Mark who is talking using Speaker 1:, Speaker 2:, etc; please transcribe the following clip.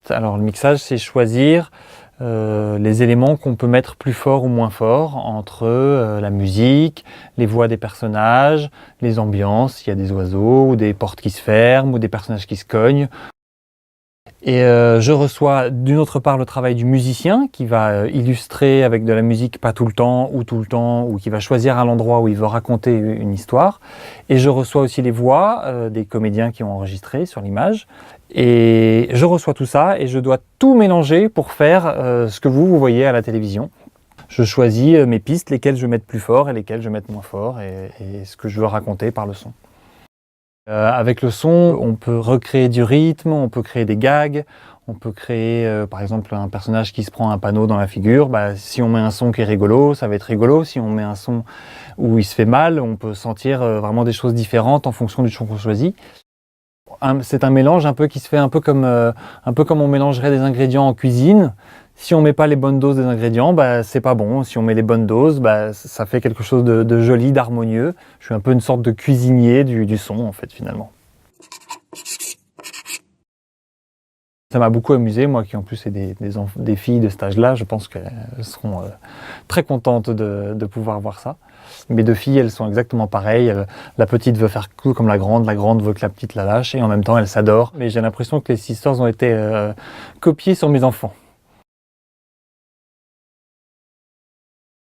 Speaker 1: Alors le mixage, c'est choisir les éléments qu'on peut mettre plus fort ou moins fort entre la musique, les voix des personnages, les ambiances, s'il y a des oiseaux ou des portes qui se ferment ou des personnages qui se cognent. Et je reçois d'une autre part le travail du musicien qui va illustrer avec de la musique pas tout le temps ou qui va choisir à l'endroit où il veut raconter une histoire. Et je reçois aussi les voix des comédiens qui ont enregistré sur l'image. Et je reçois tout ça et je dois tout mélanger pour faire ce que vous voyez à la télévision. Je choisis mes pistes, lesquelles je vais mettre plus fort et lesquelles je vais mettre moins fort et ce que je veux raconter par le son. Avec le son, on peut recréer du rythme, on peut créer des gags, on peut créer par exemple un personnage qui se prend un panneau dans la figure. Si on met un son qui est rigolo, ça va être rigolo. Si on met un son où il se fait mal, on peut sentir vraiment des choses différentes en fonction du son qu'on choisit. C'est un mélange un peu qui se fait un peu comme on mélangerait des ingrédients en cuisine. Si on met pas les bonnes doses des ingrédients, c'est pas bon. Si on met les bonnes doses, ça fait quelque chose de joli, d'harmonieux. Je suis un peu une sorte de cuisinier du son, en fait, finalement. Ça m'a beaucoup amusé, moi qui en plus ai des filles de cet âge-là. Je pense qu'elles seront très contentes de pouvoir voir ça. Mes deux filles, elles sont exactement pareilles. La petite veut faire tout comme la grande veut que la petite la lâche, et en même temps, elles s'adorent. Mais j'ai l'impression que les Sisters ont été copiées sur mes enfants.